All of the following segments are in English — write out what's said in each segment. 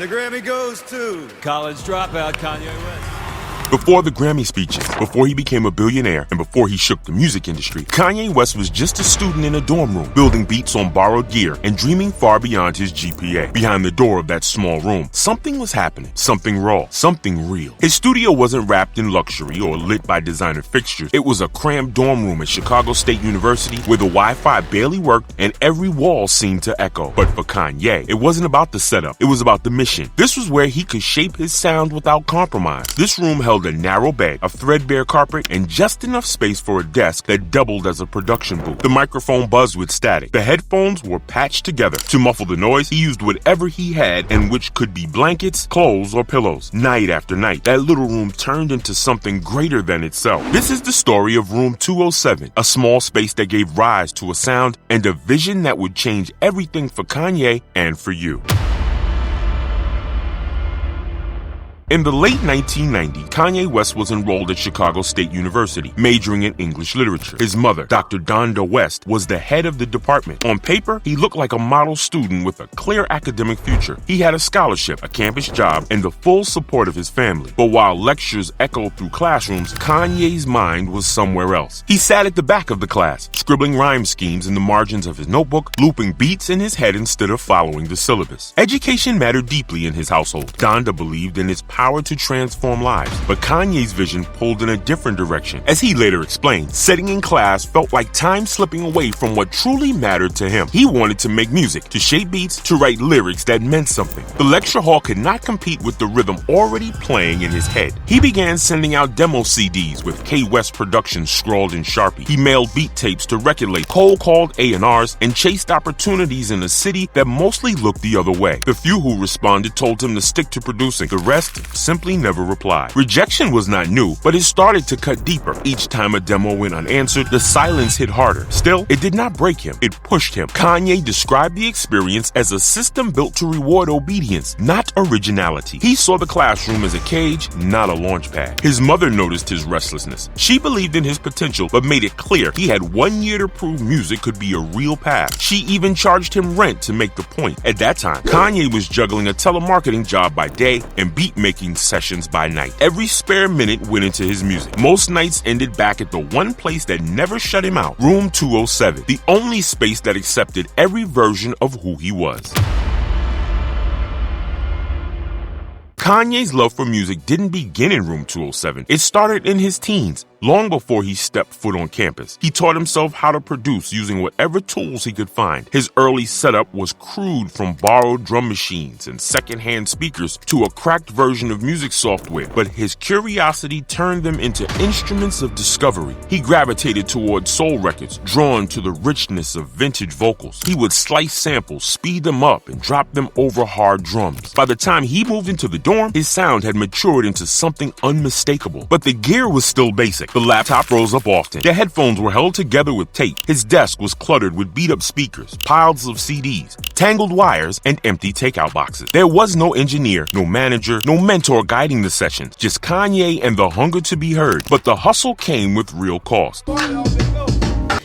And the Grammy goes to College Dropout, Kanye West. Before the Grammy speeches, before he became a billionaire, and before he shook the music industry, Kanye West was just a student in a dorm room, building beats on borrowed gear and dreaming far beyond his GPA. Behind the door of that small room, something was happening, something raw, something real. His studio wasn't wrapped in luxury or lit by designer fixtures. It was a cramped dorm room at Chicago State University where the Wi-Fi barely worked and every wall seemed to echo. But for Kanye, it wasn't about the setup, it was about the mission. This was where he could shape his sound without compromise. This room held a narrow bed, a threadbare carpet, and just enough space for a desk that doubled as a production booth. The microphone buzzed with static. The headphones were patched together. To muffle the noise, he used whatever he had, and which could be blankets, clothes, or pillows. Night after night, that little room turned into something greater than itself. This is the story of Room 207, a small space that gave rise to a sound and a vision that would change everything for Kanye and for you. In the late 1990s, Kanye West was enrolled at Chicago State University, majoring in English literature. His mother, Dr. Donda West, was the head of the department. On paper, he looked like a model student with a clear academic future. He had a scholarship, a campus job, and the full support of his family. But while lectures echoed through classrooms, Kanye's mind was somewhere else. He sat at the back of the class, scribbling rhyme schemes in the margins of his notebook, looping beats in his head instead of following the syllabus. Education mattered deeply in his household. Donda believed in its power to transform lives, but Kanye's vision pulled in a different direction. As he later explained, sitting in class felt like time slipping away from what truly mattered to him. He wanted to make music, to shape beats, to write lyrics that meant something. The lecture hall could not compete with the rhythm already playing in his head. He began sending out demo CDs with K West Productions scrawled in Sharpie. He mailed beat tapes to record labels, cold called A&Rs, and chased opportunities in a city that mostly looked the other way. The few who responded told him to stick to producing. The rest simply never replied. Rejection was not new, but it started to cut deeper. Each time a demo went unanswered, the silence hit harder. Still, it did not break him, it pushed him. Kanye described the experience as a system built to reward obedience, not originality. He saw the classroom as a cage, not a launch pad. His mother noticed his restlessness. She believed in his potential, but made it clear he had 1 year to prove music could be a real path. She even charged him rent to make the point. At that time, Kanye was juggling a telemarketing job by day and beat-making sessions by night. Every spare minute went into his music. Most nights ended back at the one place that never shut him out, Room 207, the only space that accepted every version of who he was. Kanye's love for music didn't begin in Room 207. It started in his teens, long before he stepped foot on campus. He taught himself how to produce using whatever tools he could find. His early setup was crude, from borrowed drum machines and secondhand speakers to a cracked version of music software, but his curiosity turned them into instruments of discovery. He gravitated toward soul records, drawn to the richness of vintage vocals. He would slice samples, speed them up, and drop them over hard drums. By the time he moved into the dorm, his sound had matured into something unmistakable, but the gear was still basic. The laptop rose up often. The headphones were held together with tape. His desk was cluttered with beat-up speakers, piles of CDs, tangled wires, and empty takeout boxes. There was no engineer, no manager, no mentor guiding the sessions, just Kanye and the hunger to be heard. But the hustle came with real cost.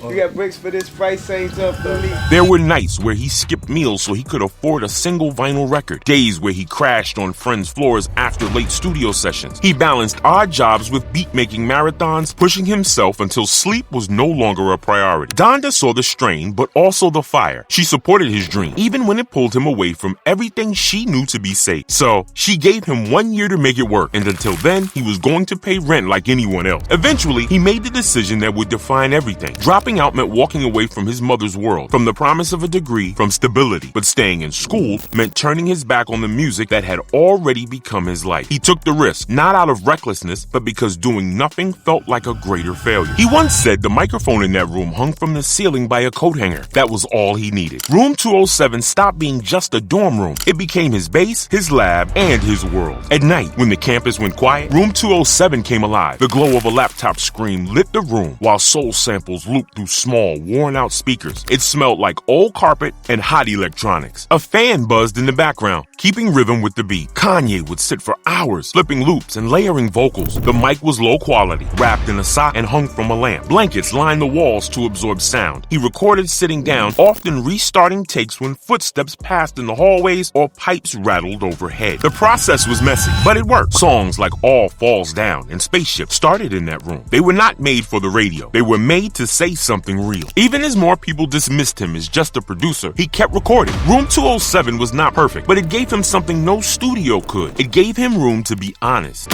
You got bricks for this price, ain't up for me. There were nights where he skipped meals so he could afford a single vinyl record. Days where he crashed on friends' floors after late studio sessions. He balanced odd jobs with beat-making marathons, pushing himself until sleep was no longer a priority. Donda saw the strain, but also the fire. She supported his dream, even when it pulled him away from everything she knew to be safe. So, she gave him 1 year to make it work, and until then, he was going to pay rent like anyone else. Eventually, he made the decision that would define everything. Dropping out meant walking away from his mother's world, from the promise of a degree, from stability. But staying in school meant turning his back on the music that had already become his life. He took the risk, not out of recklessness, but because doing nothing felt like a greater failure. He once said the microphone in that room hung from the ceiling by a coat hanger. That was all he needed. Room 207 stopped being just a dorm room. It became his base, his lab, and his world. At night, when the campus went quiet, Room 207 came alive. The glow of a laptop screen lit the room, while soul samples looped through through small, worn-out speakers. It smelled like old carpet and hot electronics. A fan buzzed in the background, keeping rhythm with the beat. Kanye would sit for hours, flipping loops and layering vocals. The mic was low quality, wrapped in a sock and hung from a lamp. Blankets lined the walls to absorb sound. He recorded sitting down, often restarting takes when footsteps passed in the hallways or pipes rattled overhead. The process was messy, but it worked. Songs like All Falls Down and Spaceship started in that room. They were not made for the radio. They were made to say something real. Even as more people dismissed him as just a producer, he kept recording. Room 207 was not perfect, but it gave him something no studio could. It gave him room to be honest.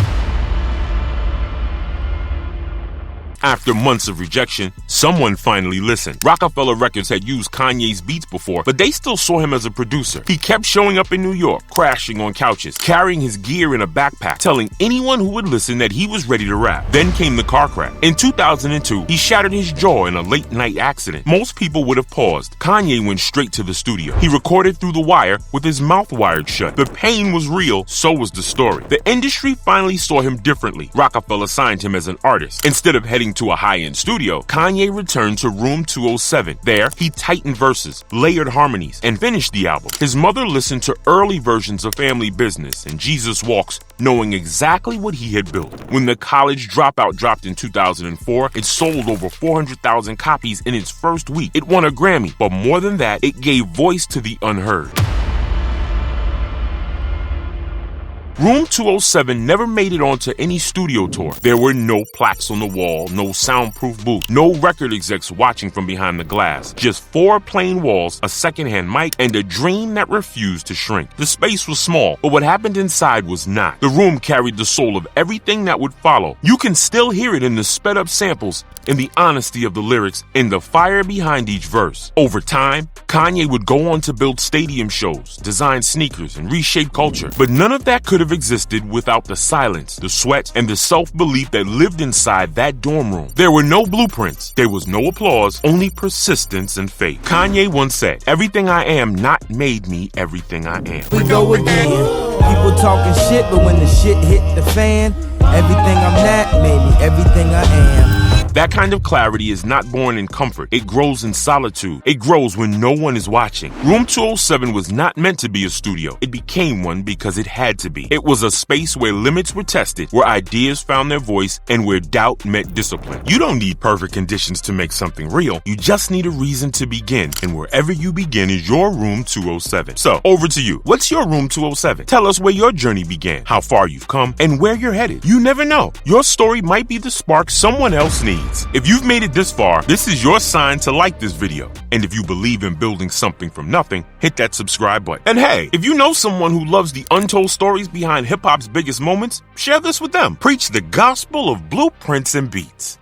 After months of rejection, someone finally listened. Roc-A-Fella Records had used Kanye's beats before, but they still saw him as a producer. He kept showing up in New York, crashing on couches, carrying his gear in a backpack, telling anyone who would listen that he was ready to rap. Then came the car crash. In 2002, he shattered his jaw in a late-night accident. Most people would have paused. Kanye went straight to the studio. He recorded through the wire with his mouth wired shut. The pain was real, so was the story. The industry finally saw him differently. Roc-A-Fella signed him as an artist. Instead of heading to a high-end studio, Kanye returned to Room 207. There, he tightened verses, layered harmonies, and finished the album. His mother listened to early versions of Family Business and Jesus Walks, knowing exactly what he had built. When the College Dropout dropped in 2004, it sold over 400,000 copies in its first week. It won a Grammy, but more than that, it gave voice to the unheard. Room 207 never made it onto any studio tour. There were no plaques on the wall, no soundproof booth, no record execs watching from behind the glass. Just 4 plain walls, a secondhand mic, and a dream that refused to shrink. The space was small, but what happened inside was not. The room carried the soul of everything that would follow. You can still hear it in the sped-up samples, in the honesty of the lyrics, in the fire behind each verse. Over time, Kanye would go on to build stadium shows, design sneakers, and reshape culture. But none of that could have existed without the silence, the sweat, and the self-belief that lived inside that dorm room. There were no blueprints. There was no applause, only persistence and faith. Kanye once said, "Everything I am not made me everything I am." We go again. People talking shit, but when the shit hit the fan, everything I'm not made me everything I am. That kind of clarity is not born in comfort. It grows in solitude. It grows when no one is watching. Room 207 was not meant to be a studio. It became one because it had to be. It was a space where limits were tested, where ideas found their voice, and where doubt met discipline. You don't need perfect conditions to make something real. You just need a reason to begin. And wherever you begin is your Room 207. So, over to you. What's your Room 207? Tell us where your journey began, how far you've come, and where you're headed. You never know. Your story might be the spark someone else needs. If you've made it this far, this is your sign to like this video. And if you believe in building something from nothing, hit that subscribe button. And hey, if you know someone who loves the untold stories behind hip-hop's biggest moments, share this with them. Preach the gospel of blueprints and beats.